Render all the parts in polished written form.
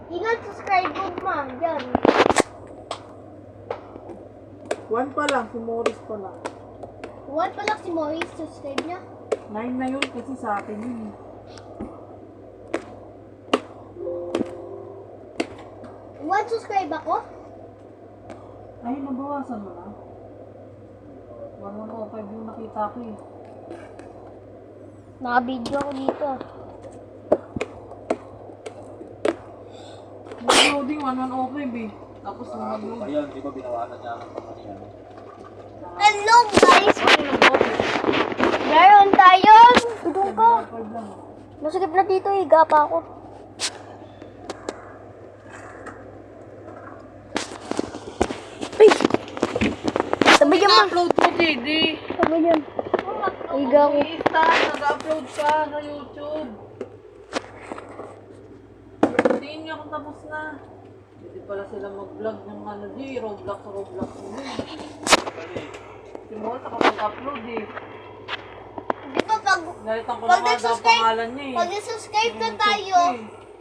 Ilan subscribe mo, ma? Yan. 1 pa lang, si Morris pa lang. 1 pa lang si Maurice, subscribe niya. 9 na yun kasi sa akin yun. 1 subscribe ako? Ay, nabawasan mo na. 1105 yung nakita ko eh. Naka-video ako dito. Nag-loading 1105 eh. Tapos nag-load. Ayun, di ba binawasan niya ang pamanihan? Hello guys! Ay, nag-loading. Meron tayong... Tudong ka. 5 lang. Masakit na dito, higa pa ako. Ay! Sabi niya ma. Nag-upload ko, JD. Sabi niya. Higa ako. Isa, nag-upload ka sa YouTube. Tingin niya kung tapos na. Hindi pala sila mag-vlog ng ano di, Roblox. Si Mo, nakapag-upload eh. Di ba pag... Nalitan ko Pag na nga ang pangalan niya eh. Pag subscribe na tayo,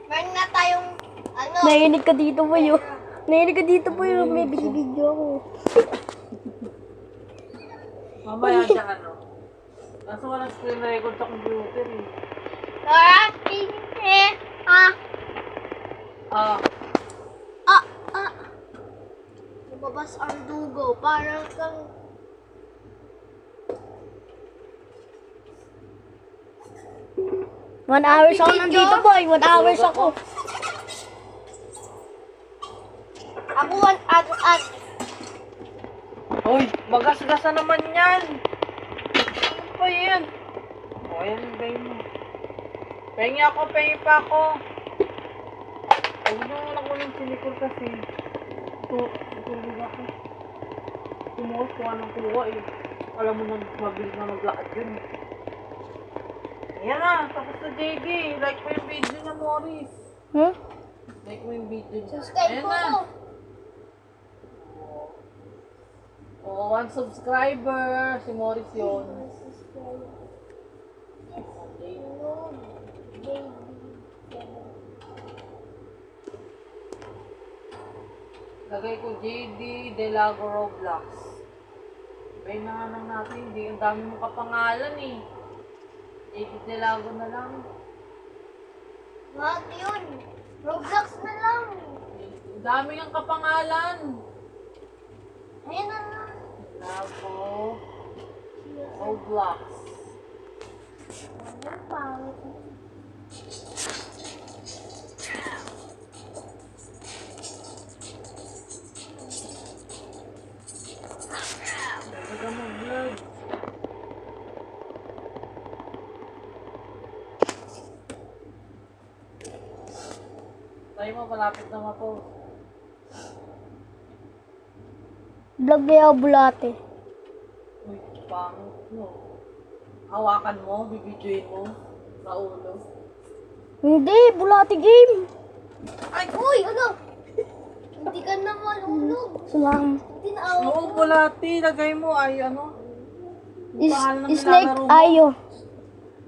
meron na tayong... Ano? Nainig ka dito po yun. Nainig ka dito po yun. May video ako. Mamaya siya ano. Kaso walang screen record sa computer eh. Parating eh. Ah. Ah, Lumabas ang dugo. Parang kang... One hours ako nandito boy. 1 hours ako. Ako ad. hoy, bagas-gasa naman yan. Ano pa yan? O, ayan yung gay mo. Pengi pa ako. Huwag mo lang kunin silikor kasi. Tulog ako. Tumuos ko anong kuha eh. Alam mo nang mabilis na maglakad yun. Ayan na, tapos na JD. Like mo yung video na Morris. Hmm? Like mo yung video niya. Subscribe Ayan ko na. ko. Oh, 1 subscriber. Si Morris yun. Lagay ko JD Delago Roblox. Bay na nga lang natin. Hindi, ang dami mong kapangalan eh. JD Delago na lang. Wag yun. Roblox na lang. Ang dami ang kapangalan. Ayan na lang. Delago Roblox. Ang pangit. Huwag ka mag-vlog. Tayo mo, malapit na ma-post. Vlog niya bulate. Uy, pangit no. Hawakan mo, bibidyoin mo sa ulo. Hindi, bulate game. Ay, Uy, ano? Hindi ka na malulog. Sulang. Hindi na ako. oo, bulati, lagay mo ay ano? Yung pangalan ng Snake nilalaro mo. ayo.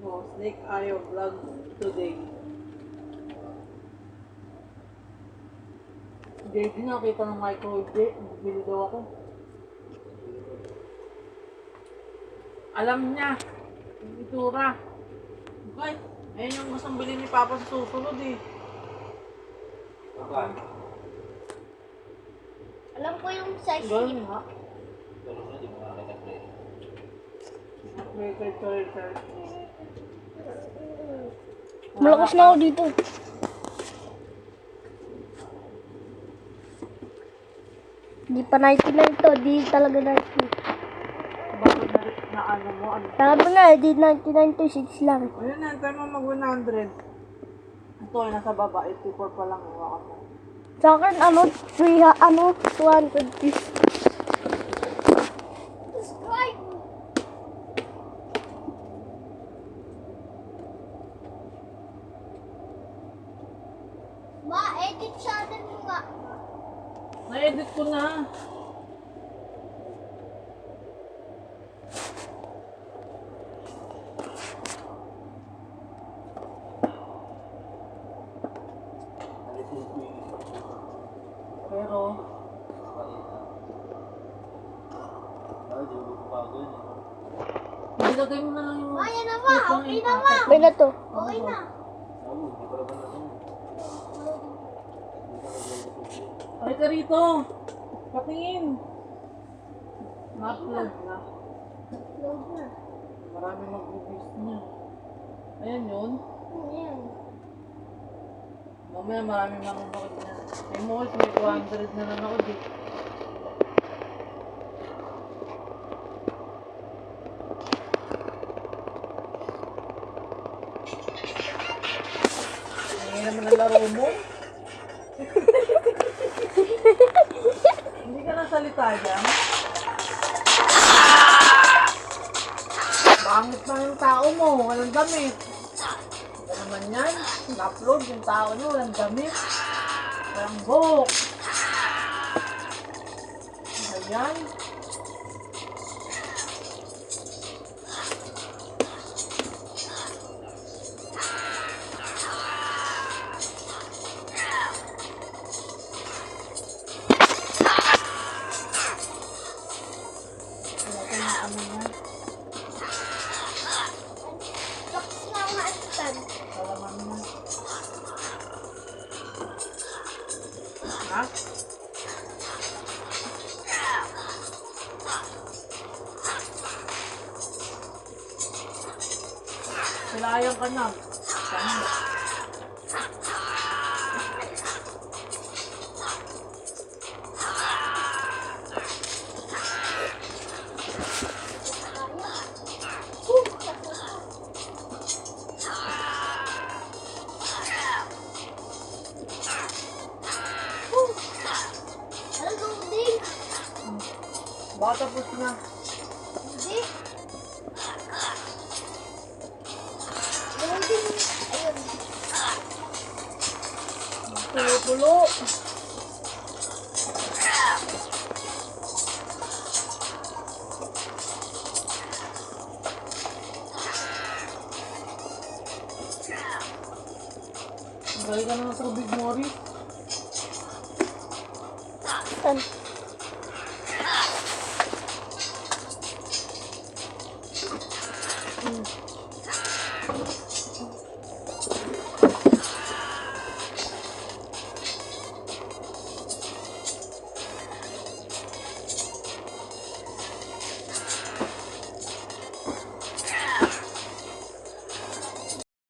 Oh, Snake Ayo vlog today. JD, nakita ng microwave day. Bili daw ako. Alam niya. Yung itura. Okay. Ayun yung gustong bilhin ni Papa sa susunod eh. Alam ko yung size Ganun niya. nga. Tulog na, di mo makakita play. Later. Malakas na ako dito. Di pa 99 to. Di talaga 99. Bakit na ano mo? Ano? Sabi nga, di 99 to 6 lang. Ayun na, tayo mo mag 100. Ito ay nasa baba, 84 pa lang. Hawakan mo. Sa akin, 250. Subscribe. Ma-edit channel mo nga. Na-edit ko na. Pero, ilagay mo na lang yung... Maya na ma, okay na ma. May na to. Okay na. Ay ka rito! Patingin! Na-upload na. Load na. Marami mag-reviews niya. Ayan yun. Ayan. Mamaya marami manonood niya. Ay mo, may 200 na nanood eh. Hindi naman ang laro mo. Hindi ka nasalita dyan. Bangit na yung tao mo, walang damit. Ano naman yan? Na-upload yung tao niyo, walang damit. Walang buhok. Ayan. Wala ka na ano na. Tapos na ako maasitan. Salaman na. Ha? Silayan ka na. Saan? Ano loading? Baka tapos na. Hindi. Loading. Ayun. Tulo-tulo. Balik ka na ng tubig, Mori. Saan?